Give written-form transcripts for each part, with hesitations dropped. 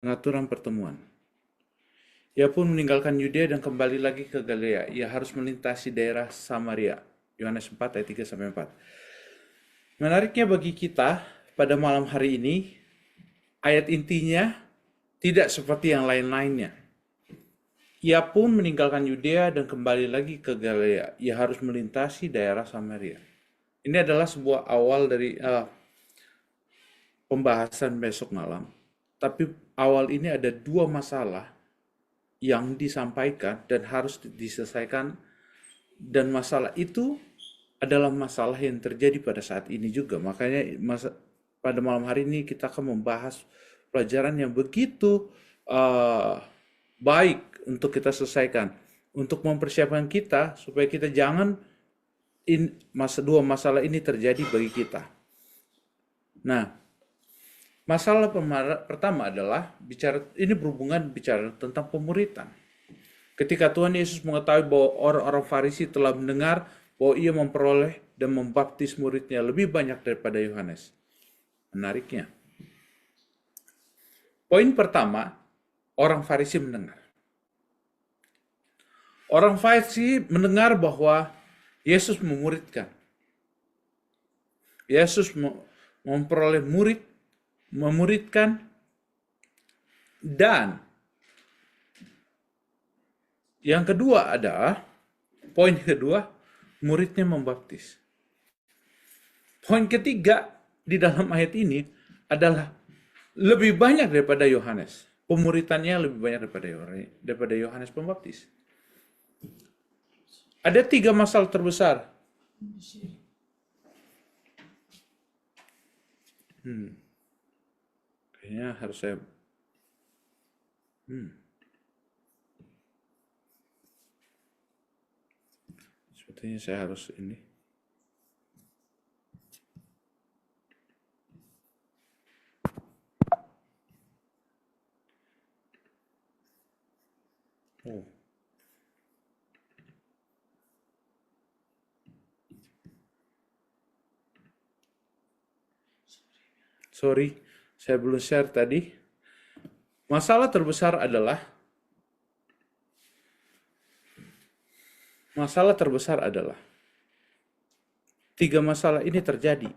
pengaturan pertemuan. Ia pun meninggalkan Yudea dan kembali lagi ke Galilea. Ia harus melintasi daerah Samaria. Yohanes 4 ayat 3-4. Menariknya bagi kita pada malam hari ini, ayat intinya tidak seperti yang lain-lainnya. Ia pun meninggalkan Yudea dan kembali lagi ke Galilea. Ia harus melintasi daerah Samaria. Ini adalah sebuah awal dari pembahasan besok malam. Tapi awal ini ada dua masalah yang disampaikan dan harus diselesaikan, dan masalah itu adalah masalah yang terjadi pada saat ini juga. Makanya pada malam hari ini kita akan membahas pelajaran yang begitu baik untuk kita selesaikan, untuk mempersiapkan kita supaya kita jangan dua masalah ini terjadi bagi kita. Nah, masalah pertama adalah ini berhubungan bicara tentang pemuritan. Ketika Tuhan Yesus mengetahui bahwa orang-orang Farisi telah mendengar bahwa ia memperoleh dan membaptis muridnya lebih banyak daripada Yohanes. Menariknya, poin pertama, orang Farisi mendengar. Orang Farisi mendengar bahwa Yesus memuridkan. Yesus memperoleh murid, memuridkan, dan yang kedua adalah, poin kedua, muridnya membaptis. Poin ketiga di dalam ayat ini adalah lebih banyak daripada Yohanes. Pemuritannya lebih banyak daripada Yohanes Pembaptis. Ada 3 masalah terbesar. Kayaknya harus saya... Sepertinya saya harus ini. Oh. Sorry, saya belum share tadi. Masalah terbesar adalah 3 masalah ini terjadi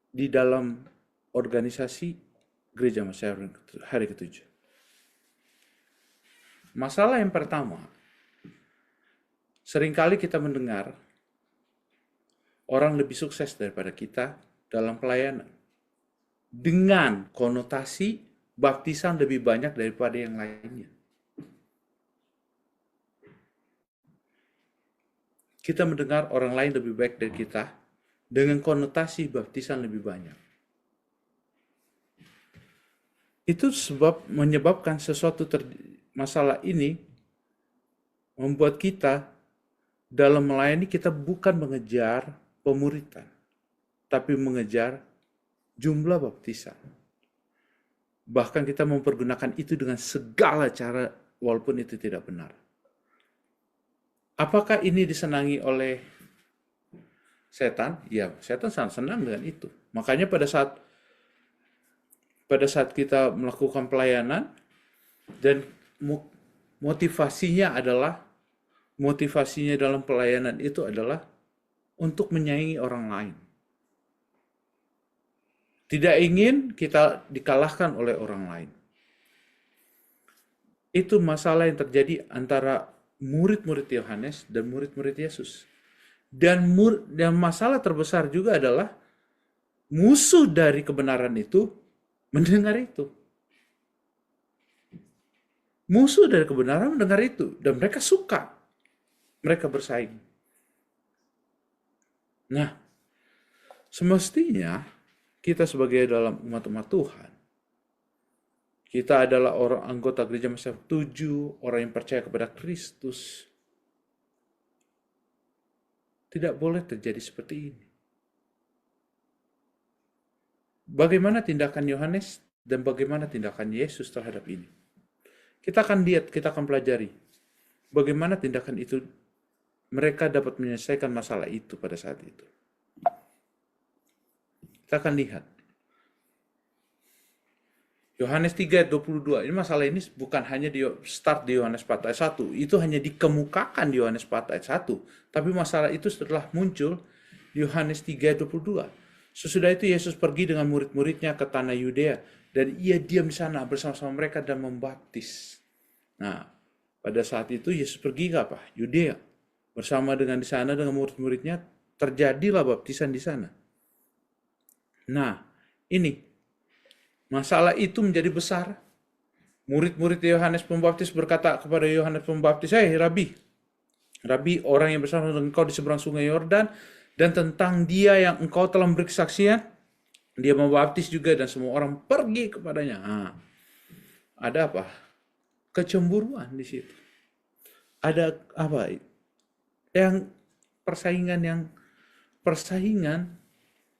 di dalam organisasi Gereja Masyarakat hari ke-7. Masalah yang pertama, seringkali kita mendengar orang lebih sukses daripada kita dalam pelayanan dengan konotasi baptisan lebih banyak daripada yang lainnya. Kita mendengar orang lain lebih baik dari kita dengan konotasi baptisan lebih banyak. Itu menyebabkan masalah ini membuat kita dalam melayani kita bukan mengejar pemuritan, tapi mengejar jumlah baptisan. Bahkan kita mempergunakan itu dengan segala cara walaupun itu tidak benar. Apakah ini disenangi oleh setan? Ya, setan sangat senang dengan itu. Makanya pada saat kita melakukan pelayanan dan motivasinya dalam pelayanan itu adalah untuk menyayangi orang lain. Tidak ingin kita dikalahkan oleh orang lain. Itu masalah yang terjadi antara murid-murid Yohanes dan murid-murid Yesus. Dan masalah terbesar juga adalah musuh dari kebenaran itu mendengar itu. Musuh dari kebenaran mendengar itu. Dan mereka suka. Mereka bersaing. Nah, semestinya kita sebagai dalam umat-umat Tuhan, kita adalah orang anggota Gereja Masyarakat 7, orang yang percaya kepada Kristus. Tidak boleh terjadi seperti ini. Bagaimana tindakan Yohanes dan bagaimana tindakan Yesus terhadap ini? Kita akan lihat, kita akan pelajari bagaimana tindakan itu mereka dapat menyelesaikan masalah itu pada saat itu. Kita akan lihat. Yohanes 3 ayat 22. Ini masalah ini bukan hanya di start di Yohanes 4 ayat 1. Itu hanya dikemukakan di Yohanes 4 ayat 1. Tapi masalah itu setelah muncul di Yohanes 3 ayat 22. Sesudah itu Yesus pergi dengan murid-muridnya ke tanah Yudea. Dan ia diam di sana bersama-sama mereka dan membaptis. Nah, pada saat itu Yesus pergi ke apa? Yudea. Bersama dengan di sana dengan murid-muridnya terjadilah baptisan di sana. Nah, ini masalah itu menjadi besar. Murid-murid Yohanes Pembaptis berkata kepada Yohanes Pembaptis, "Hei Rabi, Rabi, orang yang bersama dengan engkau di seberang sungai Yordan, dan tentang dia yang engkau telah memberi kesaksian, dia membaptis juga dan semua orang pergi kepadanya." Nah, ada apa? Kecemburuan di situ. Ada apa? Yang persaingan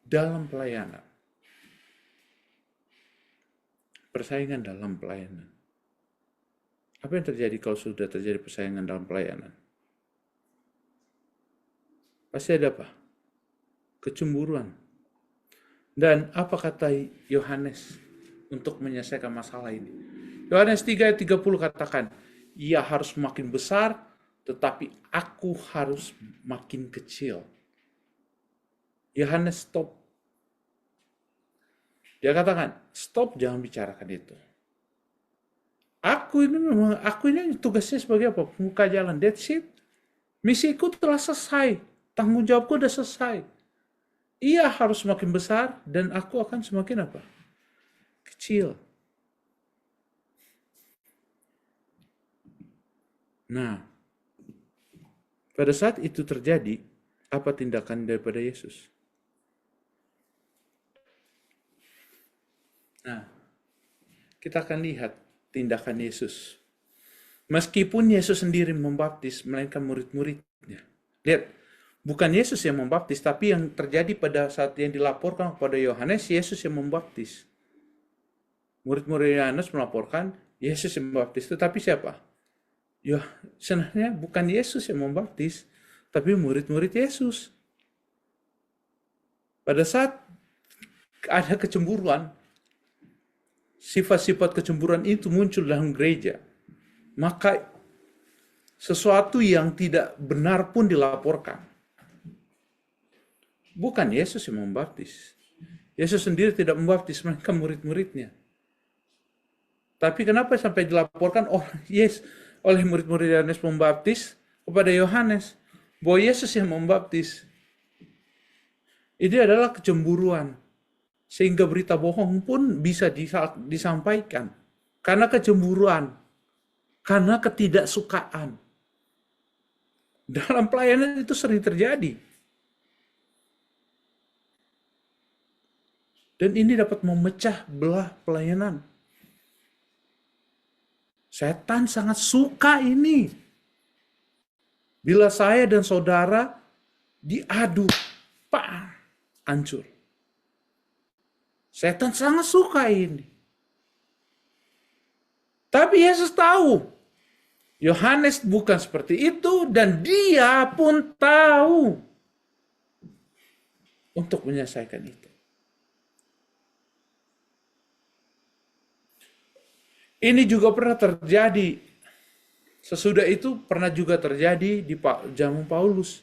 dalam pelayanan. Persaingan dalam pelayanan. Apa yang terjadi kalau sudah terjadi persaingan dalam pelayanan? Pasti ada apa? Kecemburuan. Dan apa kata Yohanes untuk menyelesaikan masalah ini? Yohanes 3 ayat 30 katakan, ia harus makin besar, tetapi aku harus makin kecil. Yohanes stop. Dia katakan, stop, jangan bicarakan itu. Aku ini tugasnya sebagai apa? Pembuka jalan. That's it. Misiku telah selesai. Tanggung jawabku udah selesai. Ia harus semakin besar dan aku akan semakin apa? Kecil. Nah, pada saat itu terjadi, apa tindakan daripada Yesus? Nah, kita akan lihat tindakan Yesus. Meskipun Yesus sendiri membaptis, melainkan murid-muridnya. Lihat, bukan Yesus yang membaptis, tapi yang terjadi pada saat yang dilaporkan kepada Yohanes, Yesus yang membaptis. Murid-murid Yohanes melaporkan, Yesus yang membaptis. Tetapi siapa? Ya, sebenarnya bukan Yesus yang membaptis, tapi murid-murid Yesus. Pada saat ada kecemburuan, sifat-sifat kecemburuan itu muncul dalam gereja, maka sesuatu yang tidak benar pun dilaporkan. Bukan Yesus yang membaptis. Yesus sendiri tidak membaptis, mereka murid-muridnya. Tapi kenapa sampai dilaporkan oleh murid-murid Yohanes Pembaptis kepada Yohanes bahwa Yesus yang membaptis? Ini adalah kecemburuan. Sehingga berita bohong pun bisa disampaikan. Karena kecemburuan. Karena ketidaksukaan. Dalam pelayanan itu sering terjadi. Dan ini dapat memecah belah pelayanan. Setan sangat suka ini. Bila saya dan saudara diadu, hancur. Setan sangat suka ini. Tapi Yesus tahu, Yohanes bukan seperti itu dan dia pun tahu untuk menyelesaikan itu. Ini juga pernah terjadi. Sesudah itu pernah juga terjadi di zaman Paulus.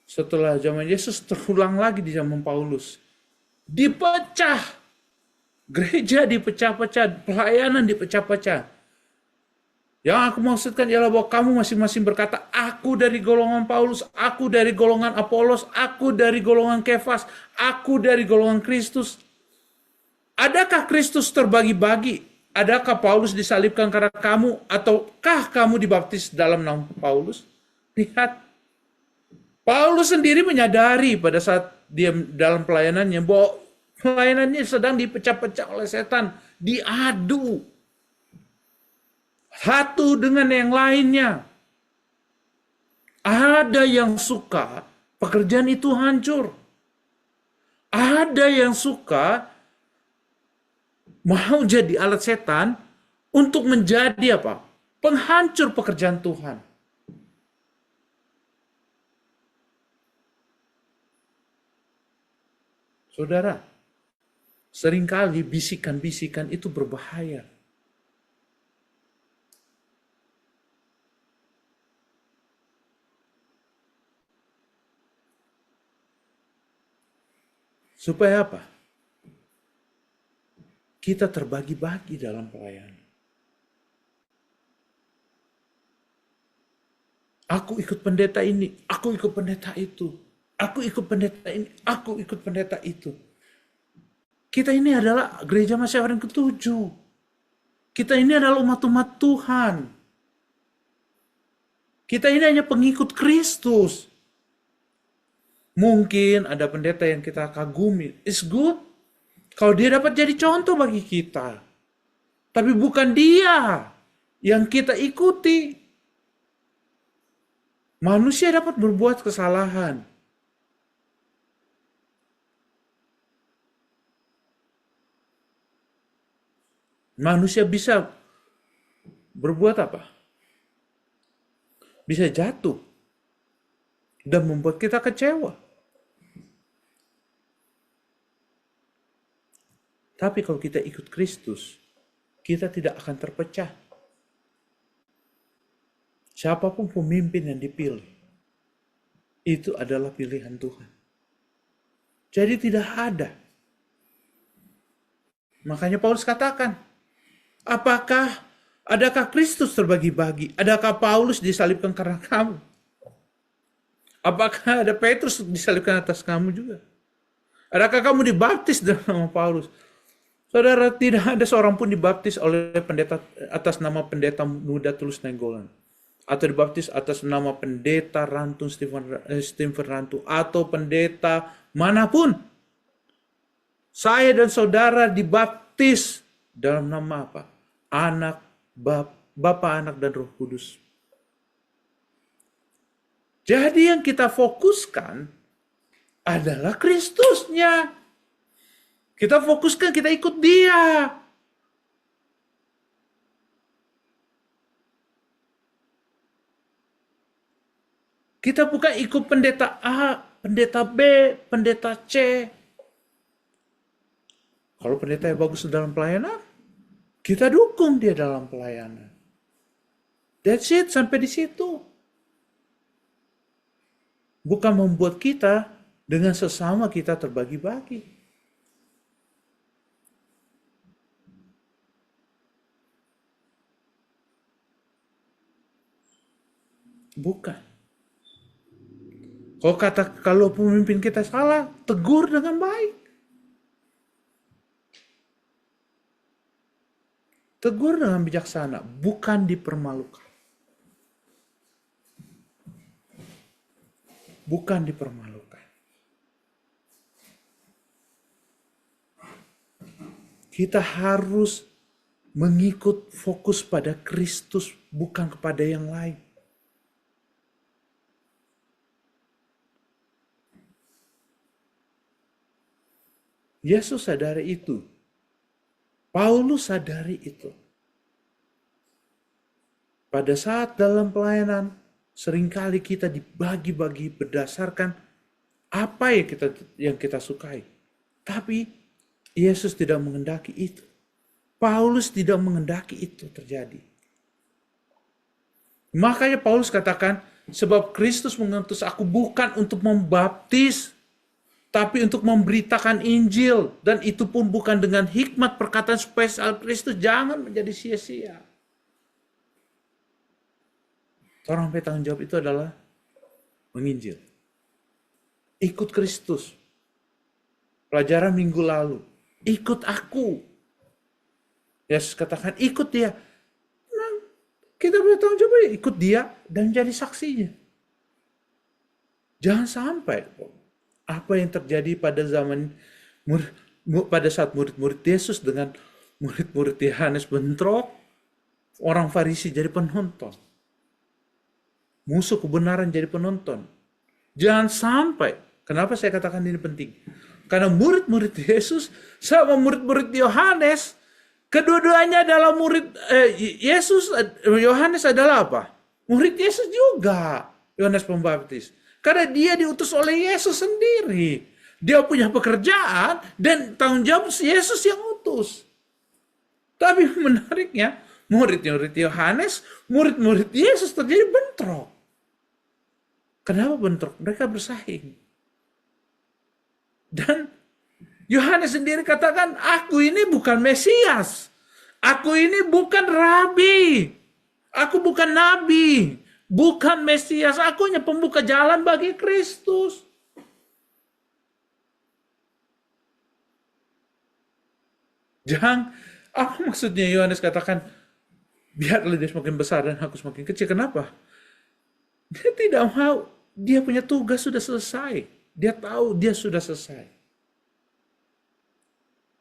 Setelah zaman Yesus terulang lagi di zaman Paulus. Dipecah. Gereja dipecah-pecah, pelayanan dipecah-pecah. Yang aku maksudkan ialah bahwa kamu masing-masing berkata, aku dari golongan Paulus, aku dari golongan Apolos, aku dari golongan Kefas, aku dari golongan Kristus. Adakah Kristus terbagi-bagi? Adakah Paulus disalibkan karena kamu? Ataukah kamu dibaptis dalam nama Paulus? Lihat. Paulus sendiri menyadari pada saat dia dalam pelayanannya bahwa pelayanannya sedang dipecah-pecah oleh setan. Diadu. Satu dengan yang lainnya. Ada yang suka pekerjaan itu hancur. Ada yang suka mau jadi alat setan untuk menjadi apa? Penghancur pekerjaan Tuhan. Saudara, Seringkali bisikan-bisikan itu berbahaya. Supaya apa? Kita terbagi-bagi dalam pelayanan. Aku ikut pendeta ini, aku ikut pendeta itu. Aku ikut pendeta ini, aku ikut pendeta itu. Kita ini adalah gereja Masyawaran ke-7. Kita ini adalah umat-umat Tuhan. Kita ini hanya pengikut Kristus. Mungkin ada pendeta yang kita kagumi. It's good. Kalau dia dapat jadi contoh bagi kita. Tapi bukan dia yang kita ikuti. Manusia dapat berbuat kesalahan. Manusia bisa berbuat apa? Bisa jatuh. Dan membuat kita kecewa. Tapi kalau kita ikut Kristus, kita tidak akan terpecah. Siapapun pemimpin yang dipilih, itu adalah pilihan Tuhan. Jadi tidak ada. Makanya Paulus katakan, adakah Kristus terbagi-bagi? Adakah Paulus disalibkan karena kamu? Apakah ada Petrus disalibkan atas kamu juga? Adakah kamu dibaptis dalam nama Paulus? Saudara, tidak ada seorang pun dibaptis oleh pendeta atas nama pendeta muda Tulus Nainggolan, atau dibaptis atas nama pendeta Rantun Stephen Rantu, atau pendeta manapun. Saya dan saudara dibaptis dalam nama apa? Bapa, Anak, dan Roh Kudus. Jadi yang kita fokuskan adalah Kristusnya. Kita fokuskan, kita ikut dia. Kita bukan ikut pendeta A, pendeta B, pendeta C. Kalau pendeta yang bagus dalam pelayanan, kita dukung dia dalam pelayanan. That's it, sampai di situ. Bukan membuat kita dengan sesama kita terbagi-bagi. Bukan. Kalau pemimpin kita salah, tegur dengan baik. Tegur dengan bijaksana, bukan dipermalukan. Bukan dipermalukan. Kita harus mengikut fokus pada Kristus, bukan kepada yang lain. Yesus sadari itu. Paulus sadari itu. Pada saat dalam pelayanan, seringkali kita dibagi-bagi berdasarkan apa yang kita sukai. Tapi Yesus tidak menghendaki itu. Paulus tidak menghendaki itu terjadi. Makanya Paulus katakan, sebab Kristus mengutus aku bukan untuk membaptis, tapi untuk memberitakan Injil. Dan itu pun bukan dengan hikmat perkataan spesial Kristus. Jangan menjadi sia-sia. Orang bertanggung jawab itu adalah menginjil. Ikut Kristus. Pelajaran minggu lalu. Ikut aku. Yesus katakan, ikut dia. Nah, kita bertanggung jawab, ikut dia dan jadi saksinya. Jangan sampai apa yang terjadi pada saat murid-murid Yesus dengan murid-murid Yohanes bentrok, orang Farisi jadi penonton. Musuh kebenaran jadi penonton. Jangan sampai. Kenapa saya katakan ini penting? Karena murid-murid Yesus sama murid-murid Yohanes, kedua-duanya adalah murid Yesus. Yohanes adalah apa? Murid Yesus juga. Yohanes Pembaptis. Karena dia diutus oleh Yesus sendiri. Dia punya pekerjaan dan tanggung jawab Yesus yang utus. Tapi menariknya, murid-murid Yohanes, murid-murid Yesus terjadi bentrok. Kenapa bentrok? Mereka bersaing. Dan Yohanes sendiri katakan, aku ini bukan Mesias. Aku ini bukan Rabi. Aku bukan Nabi. Bukan Mesias. Aku hanya pembuka jalan bagi Kristus. Jangan, apa maksudnya Yohanes katakan, biarlah dia semakin besar dan aku semakin kecil. Kenapa? Dia tidak mau. Dia punya tugas sudah selesai. Dia tahu dia sudah selesai.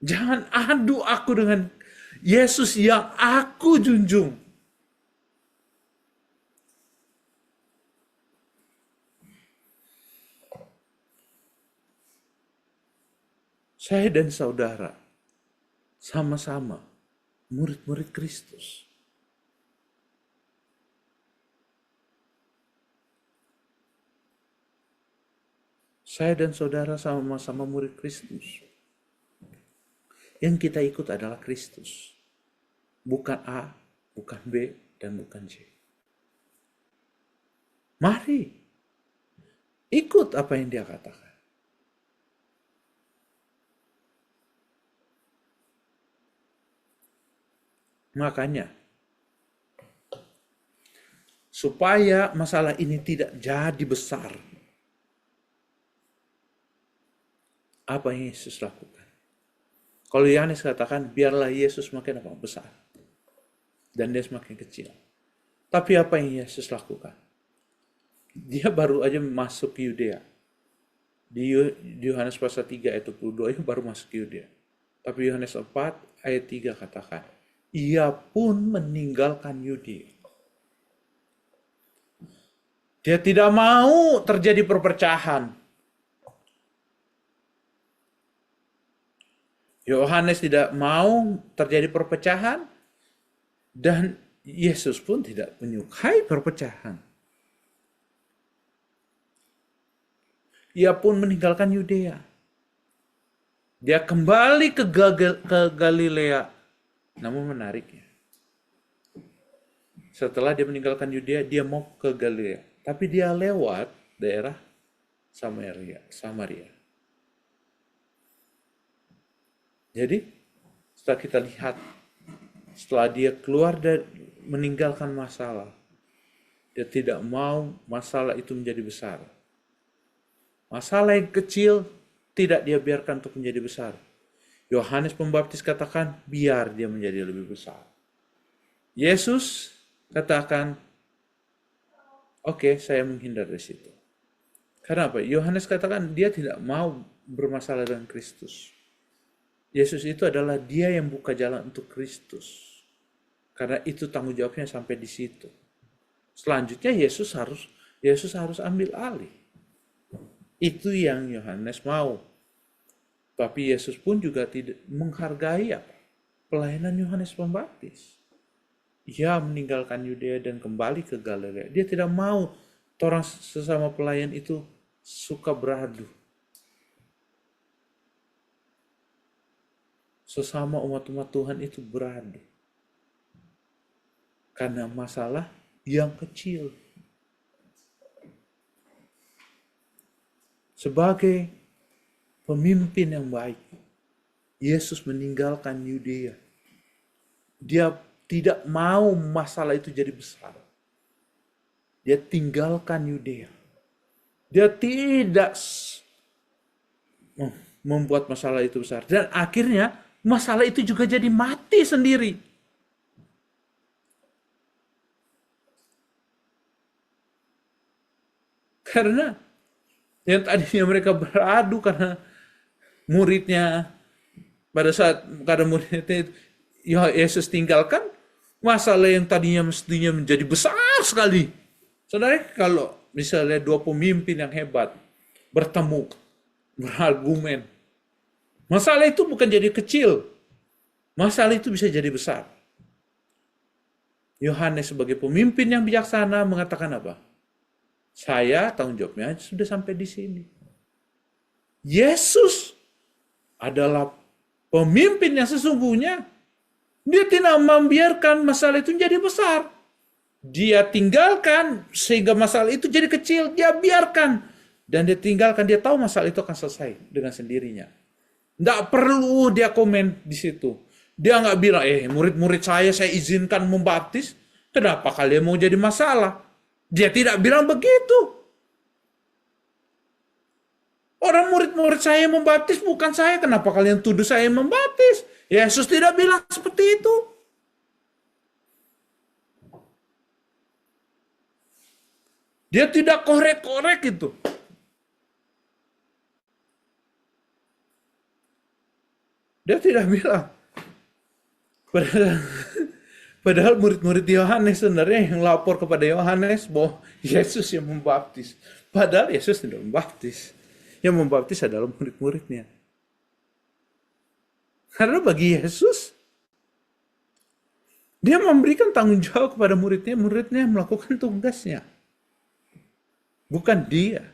Jangan adu aku dengan Yesus yang aku junjung. Saya dan saudara sama-sama murid-murid Kristus. Saya dan saudara sama-sama murid Kristus. Yang kita ikut adalah Kristus. Bukan A, bukan B, dan bukan C. Mari ikut apa yang dia katakan. Makanya, supaya masalah ini tidak jadi besar, apa yang Yesus lakukan? Kalau Yohanes katakan, biarlah Yesus makin besar. Dan dia semakin kecil. Tapi apa yang Yesus lakukan? Dia baru aja masuk ke Yudea. Di Yohanes pasal 3 ayat 22 itu baru masuk ke Yudea. Tapi Yohanes 4 ayat 3 katakan, ia pun meninggalkan Yudea. Dia tidak mau terjadi perpecahan. Yohanes tidak mau terjadi perpecahan dan Yesus pun tidak menyukai perpecahan. Ia pun meninggalkan Yudea. Dia kembali ke Galilea. Namun menariknya, setelah dia meninggalkan Yudea, dia mau ke Galilea. Tapi dia lewat daerah Samaria. Jadi, setelah kita lihat, setelah dia keluar dan meninggalkan masalah, dia tidak mau masalah itu menjadi besar. Masalah yang kecil tidak dia biarkan untuk menjadi besar. Yohanes Pembaptis katakan, biar dia menjadi lebih besar. Yesus katakan, oke, saya menghindar dari situ. Karena apa? Yohanes katakan dia tidak mau bermasalah dengan Kristus. Yesus itu adalah dia yang buka jalan untuk Kristus. Karena itu tanggung jawabnya sampai di situ. Selanjutnya Yesus harus ambil alih. Itu yang Yohanes mau. Tapi Yesus pun juga tidak menghargai pelayanan Yohanes Pembaptis. Ia meninggalkan Yudea dan kembali ke Galilea. Dia tidak mau orang sesama pelayan itu suka beradu. Sesama umat-umat Tuhan itu beradu. Karena masalah yang kecil. Sebagai pemimpin yang baik, Yesus meninggalkan Yudea. Dia tidak mau masalah itu jadi besar. Dia tinggalkan Yudea. Dia tidak membuat masalah itu besar. Dan akhirnya masalah itu juga jadi mati sendiri. Karena yang tadinya mereka beradu karena muridnya, pada saat karena muridnya itu Yesus tinggalkan, masalah yang tadinya mestinya menjadi besar sekali. Saudara, kalau misalnya dua pemimpin yang hebat bertemu, berargumen, masalah itu bukan jadi kecil, masalah itu bisa jadi besar. Yohanes sebagai pemimpin yang bijaksana mengatakan apa? Saya tanggung jawabnya sudah sampai di sini. Yesus adalah pemimpin yang sesungguhnya. Dia tidak membiarkan masalah itu menjadi besar. Dia tinggalkan sehingga masalah itu jadi kecil. Dia biarkan. Dan dia tinggalkan. Dia tahu masalah itu akan selesai dengan sendirinya. Nggak perlu dia komen di situ. Dia nggak bilang, murid-murid saya izinkan membaptis. Kenapa kalian mau jadi masalah? Dia tidak bilang begitu. Orang murid-murid saya yang membaptis bukan saya. Kenapa kalian tuduh saya yang membaptis? Yesus tidak bilang seperti itu. Dia tidak korek-korek itu. Dia tidak bilang. Padahal murid-murid Yohanes sebenarnya yang lapor kepada Yohanes bahwa Yesus yang membaptis. Padahal Yesus tidak membaptis. Yang membaptis adalah murid-muridnya. Karena bagi Yesus, dia memberikan tanggung jawab kepada muridnya melakukan tugasnya. Bukan dia.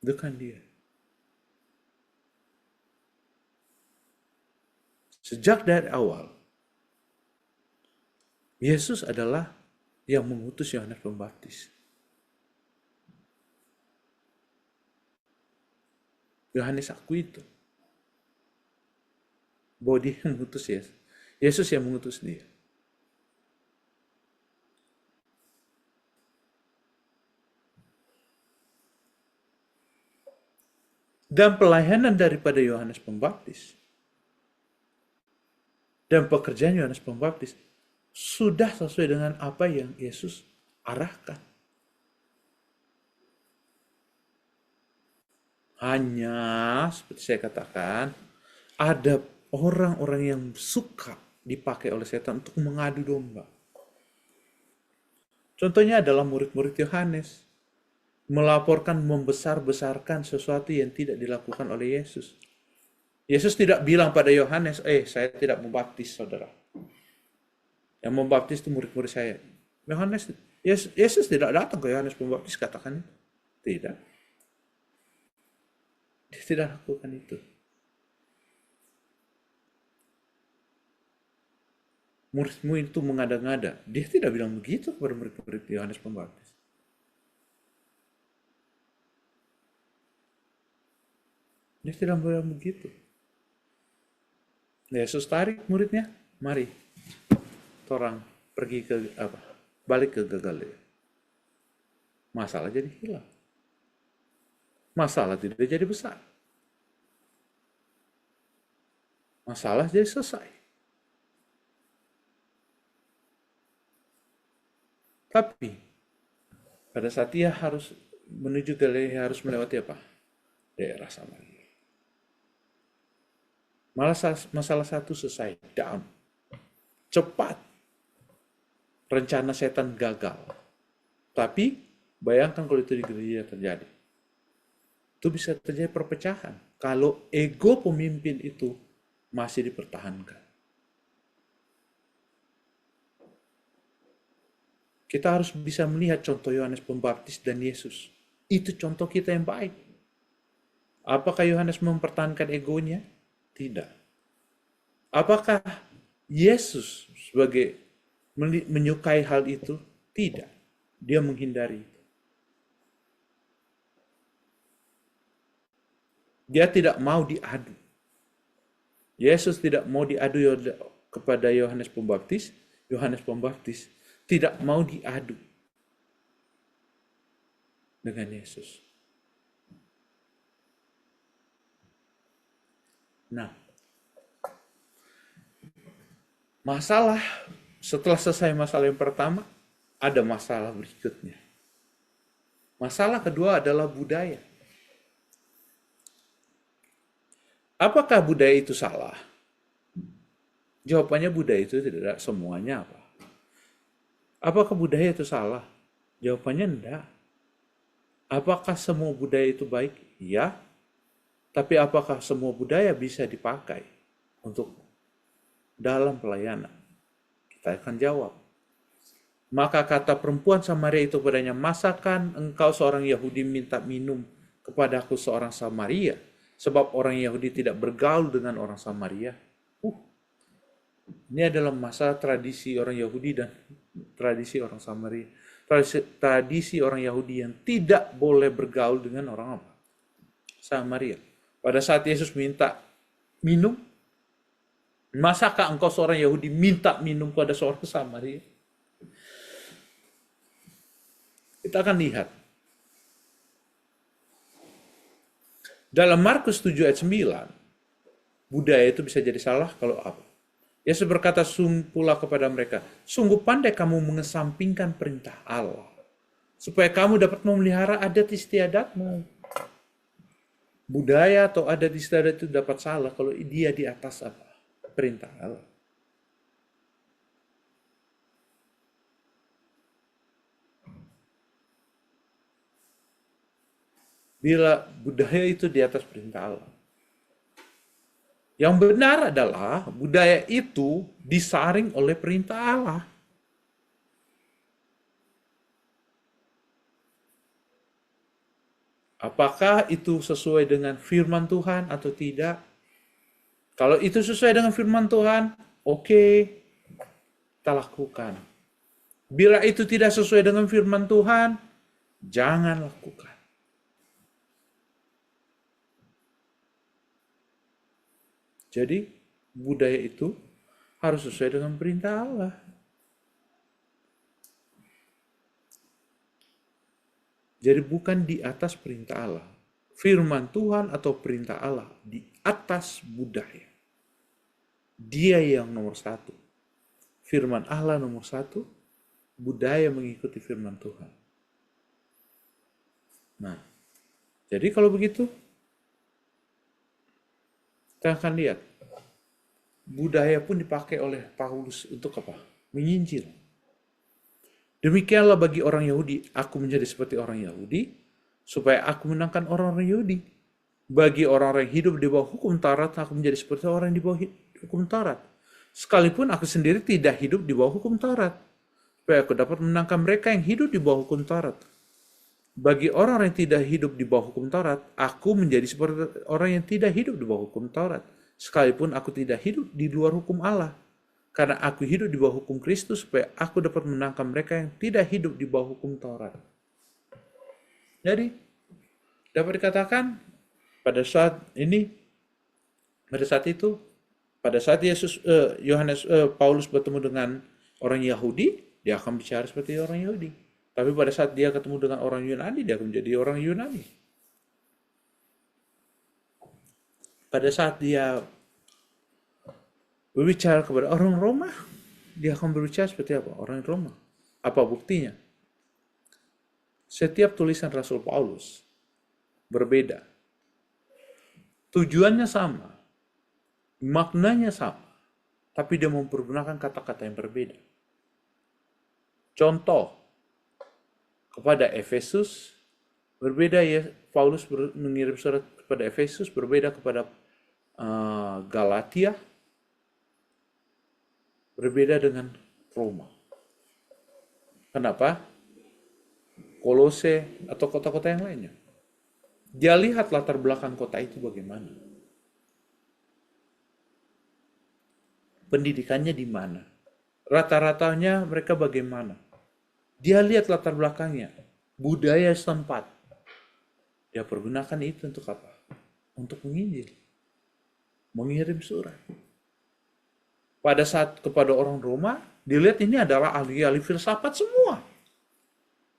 Bukan dia. Sejak dari awal, Yesus adalah yang mengutus Yohanes Pembaptis. Yohanes akui itu. Bahwa dia yang mengutus Yesus. Yesus yang mengutus dia. Dan pelayanan daripada Yohanes Pembaptis dan pekerjaan Yohanes Pembaptis sudah sesuai dengan apa yang Yesus arahkan. Hanya, seperti saya katakan, ada orang-orang yang suka dipakai oleh setan untuk mengadu domba. Contohnya adalah murid-murid Yohanes. Melaporkan, membesar-besarkan sesuatu yang tidak dilakukan oleh Yesus. Yesus tidak bilang pada Yohanes, saya tidak membaptis saudara. Yang membaptis itu murid-murid saya. Yesus tidak datang ke Yohanes Pembaptis katakan tidak. Dia tidak lakukan itu. Muridmu itu mengada-ngada. Dia tidak bilang begitu kepada murid-murid Yohanes Pembaptis. Dia tidak bilang begitu. Yesus tarik muridnya, mari, orang pergi ke balik ke Galilea. Masalah jadi hilang. Masalah tidak jadi besar. Masalah jadi selesai. Tapi pada saat dia harus menuju Galilea harus melewati apa? Daerah Samaria. Masalah satu selesai, down. Cepat. Rencana setan gagal. Tapi bayangkan kalau itu di gereja terjadi. Itu bisa terjadi perpecahan. Kalau ego pemimpin itu masih dipertahankan. Kita harus bisa melihat contoh Yohanes Pembaptis dan Yesus. Itu contoh kita yang baik. Apakah Yohanes mempertahankan egonya? Tidak. Apakah Yesus sebagai menyukai hal itu? Tidak. Dia menghindari itu. Dia tidak mau diadu. Yesus tidak mau diadu kepada Yohanes Pembaptis. Yohanes Pembaptis tidak mau diadu dengan Yesus. Nah, masalah setelah selesai masalah yang pertama, ada masalah berikutnya. Masalah kedua adalah budaya. Apakah budaya itu salah? Jawabannya budaya itu tidak semuanya apa. Apakah budaya itu salah? Jawabannya enggak. Apakah semua budaya itu baik? Ya. Tapi apakah semua budaya bisa dipakai untuk dalam pelayanan? Kita akan jawab. Maka kata perempuan Samaria itu padanya, masakan engkau seorang Yahudi minta minum kepadaku seorang Samaria? Sebab orang Yahudi tidak bergaul dengan orang Samaria. Ini adalah masalah tradisi orang Yahudi dan tradisi orang Samaria. Tradisi orang Yahudi yang tidak boleh bergaul dengan orang apa? Samaria. Pada saat Yesus minta minum, masakah engkau seorang Yahudi minta minum pada seorang Samaria? Kita akan lihat. Dalam Markus 7 ayat 9, budaya itu bisa jadi salah kalau apa? Yesus berkata pula kepada mereka, sungguh pandai kamu mengesampingkan perintah Allah, supaya kamu dapat memelihara adat istiadatmu. Budaya atau adat istiadat itu dapat salah kalau dia di atas apa? Perintah Allah. Bila budaya itu di atas perintah Allah. Yang benar adalah budaya itu disaring oleh perintah Allah. Apakah itu sesuai dengan firman Tuhan atau tidak? Kalau itu sesuai dengan firman Tuhan, oke, kita lakukan. Bila itu tidak sesuai dengan firman Tuhan, jangan lakukan. Jadi, budaya itu harus sesuai dengan perintah Allah. Jadi bukan di atas perintah Allah. Firman Tuhan atau perintah Allah di atas budaya. Dia yang nomor satu. Firman Allah nomor satu, budaya mengikuti firman Tuhan. Nah, jadi kalau begitu, kita akan lihat. Budaya pun dipakai oleh Paulus untuk apa? Menginjil. Demikianlah bagi orang Yahudi, aku menjadi seperti orang Yahudi, supaya aku menangkan orang-orang Yahudi. Bagi orang-orang yang hidup di bawah hukum Taurat, aku menjadi seperti orang yang di bawah hukum Taurat. Sekalipun aku sendiri tidak hidup di bawah hukum Taurat, supaya aku dapat menangkan mereka yang hidup di bawah hukum Taurat. Bagi orang yang tidak hidup di bawah hukum Taurat, aku menjadi seperti orang yang tidak hidup di bawah hukum Taurat. Sekalipun aku tidak hidup di luar hukum Allah. Karena aku hidup di bawah hukum Kristus, supaya aku dapat menangkan mereka yang tidak hidup di bawah hukum Taurat. Jadi, dapat dikatakan, pada saat itu, pada saat Paulus bertemu dengan orang Yahudi, dia akan bicara seperti orang Yahudi. Tapi pada saat dia ketemu dengan orang Yunani, dia akan menjadi orang Yunani. Pada saat dia berbicara kepada orang Roma, dia akan berbicara seperti apa? Orang Roma. Apa buktinya? Setiap tulisan Rasul Paulus berbeda. Tujuannya sama. Maknanya sama. Tapi dia mempergunakan kata-kata yang berbeda. Contoh, kepada Efesus, berbeda ya, Paulus mengirim surat kepada Efesus, berbeda kepada Galatia, berbeda dengan Roma. Kenapa? Kolose atau kota-kota yang lainnya. Dia lihat latar belakang kota itu bagaimana. Pendidikannya di mana. Rata-ratanya mereka bagaimana. Dia lihat latar belakangnya. Budaya setempat. Dia pergunakan itu untuk apa? Untuk menginjil. Mengirim surat. Pada saat kepada orang Roma, dilihat ini adalah ahli-ahli filsafat semua.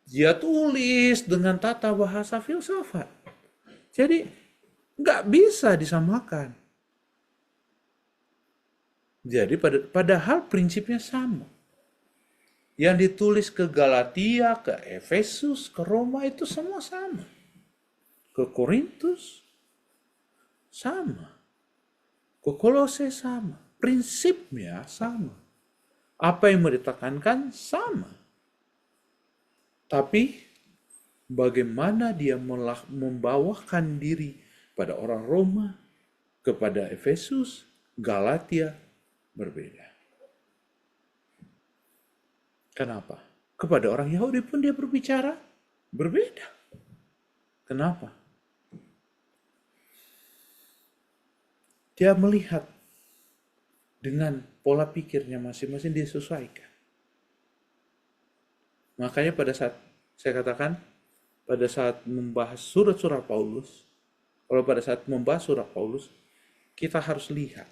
Dia tulis dengan tata bahasa filsafat. Jadi, nggak bisa disamakan. Jadi, padahal prinsipnya sama. Yang ditulis ke Galatia, ke Efesus, ke Roma itu semua sama. Ke Korintus, sama. Ke Kolose sama. Prinsipnya sama. Apa yang mau ditekankan sama. Tapi bagaimana dia membawakan diri pada orang Roma, kepada Efesus, Galatia berbeda. Kenapa? Kepada orang Yahudi pun dia berbicara berbeda. Kenapa? Dia melihat dengan pola pikirnya masing-masing dia sesuaikan. Makanya pada saat saya katakan, pada saat membahas surat-surat Paulus, kalau pada saat membahas surat Paulus, kita harus lihat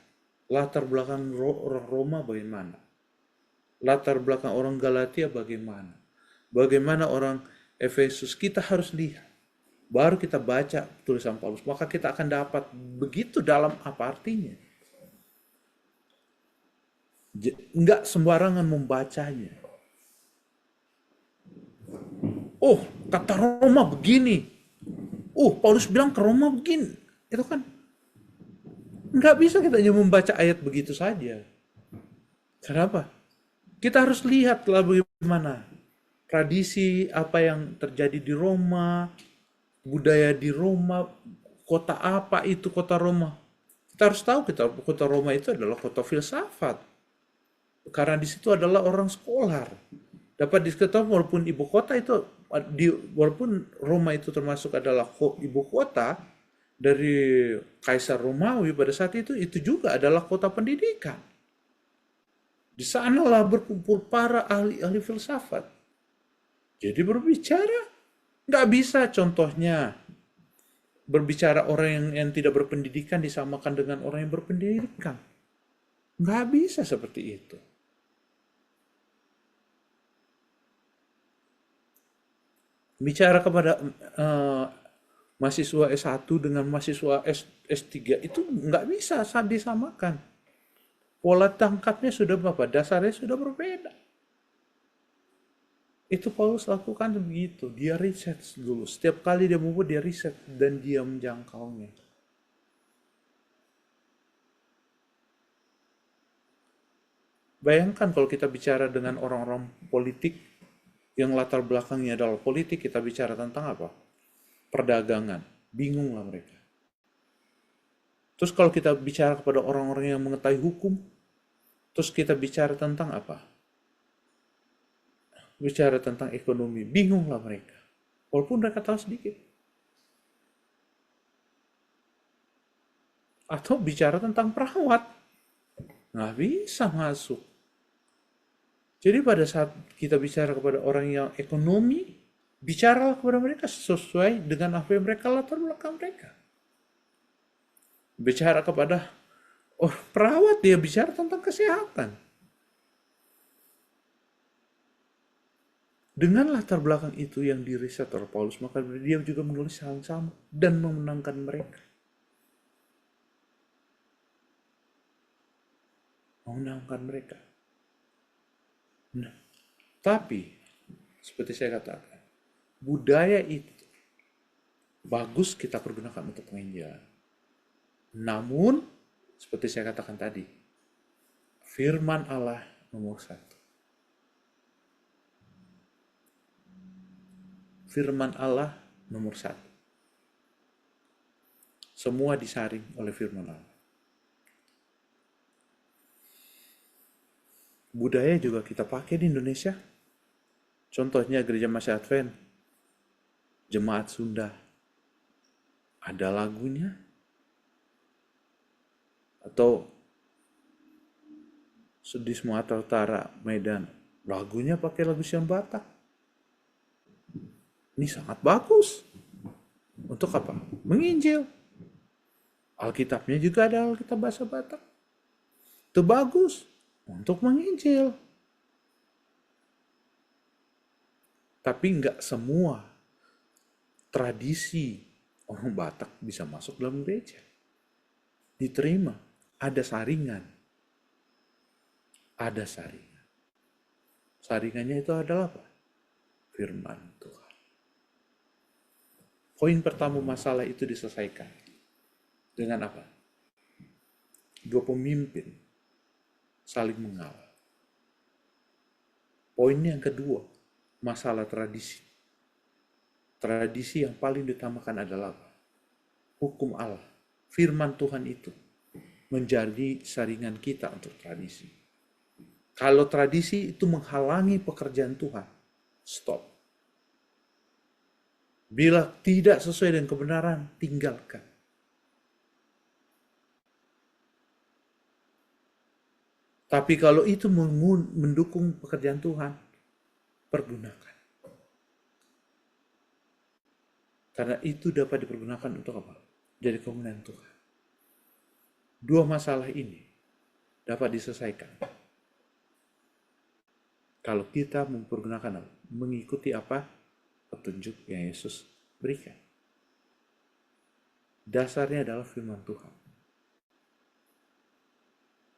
latar belakang orang Roma bagaimana, latar belakang orang Galatia bagaimana, bagaimana orang Efesus, kita harus lihat. Baru kita baca tulisan Paulus, maka kita akan dapat begitu dalam apa artinya. Enggak sembarangan membacanya. Oh, kata Roma begini. Paulus bilang ke Roma begini. Itu kan nggak bisa kita hanya membaca ayat begitu saja. Kenapa? Kita harus lihatlah bagaimana tradisi apa yang terjadi di Roma, budaya di Roma, kota apa itu kota Roma. Kita harus tahu kota Roma itu adalah kota filsafat. Karena di situ adalah orang scholar. Dapat diketahui walaupun ibu kota itu, walaupun Roma itu termasuk adalah ibu kota dari Kaisar Romawi pada saat itu juga adalah kota pendidikan. Di sanalah berkumpul para ahli-ahli filsafat. Jadi berbicara, nggak bisa contohnya berbicara orang yang tidak berpendidikan disamakan dengan orang yang berpendidikan. Nggak bisa seperti itu. Bicara kepada mahasiswa S1 dengan mahasiswa S3 itu nggak bisa saat disamakan. Pola tangkapnya sudah dasarnya sudah berbeda. Itu Paulus lakukan begitu. Dia riset dulu. Setiap kali dia membuat, dia riset dan dia menjangkaunya. Bayangkan kalau kita bicara dengan orang-orang politik yang latar belakangnya adalah politik, kita bicara tentang apa? Perdagangan. Bingunglah mereka. Terus kalau kita bicara kepada orang-orang yang mengetahui hukum, terus kita bicara tentang apa? Bicara tentang ekonomi, bingunglah mereka. Walaupun mereka tahu sedikit. Atau bicara tentang perawat, nggak bisa masuk. Jadi pada saat kita bicara kepada orang yang ekonomi, bicaralah kepada mereka sesuai dengan apa yang mereka latar belakang mereka. Bicara kepada perawat, dia bicara tentang kesehatan. Dengan latar belakang itu yang diriset oleh Paulus, maka dia juga menulis hal yang sama dan memenangkan mereka. Memenangkan mereka. Nah, tapi seperti saya katakan, budaya itu bagus kita pergunakan untuk penginjilan. Namun, seperti saya katakan tadi, firman Allah nomor 1. Firman Allah nomor 1. Semua disaring oleh firman Allah. Budaya juga kita pakai di Indonesia. Contohnya gereja Masih Advent, Jemaat Sunda. Ada lagunya. Atau di Sumatera Utara, Medan, lagunya pakai lagu Sion Batak. Ini sangat bagus. Untuk apa? Menginjil. Alkitabnya juga ada Alkitab bahasa Batak. Itu bagus untuk menginjil. Tapi nggak semua tradisi orang Batak bisa masuk dalam gereja. Diterima. Ada saringan. Ada saringan. Saringannya itu adalah apa? Firman Tuhan. Poin pertama masalah itu diselesaikan. Dengan apa? Dua pemimpin saling mengalah. Poin yang kedua, masalah tradisi. Tradisi yang paling ditamakan adalah apa? Hukum Allah. Firman Tuhan itu menjadi saringan kita untuk tradisi. Kalau tradisi itu menghalangi pekerjaan Tuhan, Stop. Bila tidak sesuai dengan kebenaran, tinggalkan. Tapi kalau itu mendukung pekerjaan Tuhan, pergunakan. Karena itu dapat dipergunakan untuk apa? Jadi kemuliaan Tuhan. Dua masalah ini dapat diselesaikan kalau kita mempergunakan apa? Mengikuti apa? Petunjuk yang Yesus berikan. Dasarnya adalah firman Tuhan.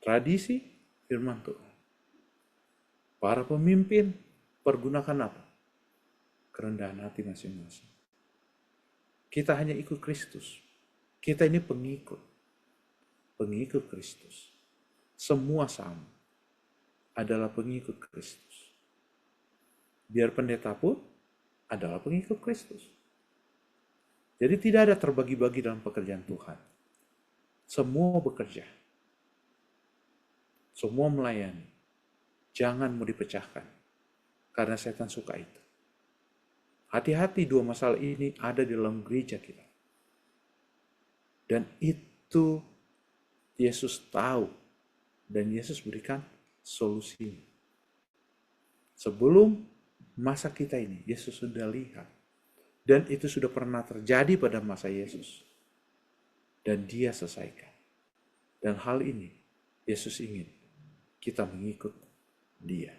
Tradisi, firman Tuhan. Para pemimpin pergunakan apa? Kerendahan hati masing-masing. Kita hanya ikut Kristus. Kita ini pengikut. Pengikut Kristus. Semua sama. Adalah pengikut Kristus. Biar pendeta pun adalah pengikut Kristus. Jadi tidak ada terbagi-bagi dalam pekerjaan Tuhan. Semua bekerja. Semua melayani. Jangan mau dipecahkan. Karena setan suka itu. Hati-hati, dua masalah ini ada di dalam gereja kita. Dan itu Yesus tahu. Dan Yesus berikan solusinya. Sebelum masa kita ini, Yesus sudah lihat. Dan itu sudah pernah terjadi pada masa Yesus. Dan dia selesaikan. Dan hal ini, Yesus ingin kita mengikut dia.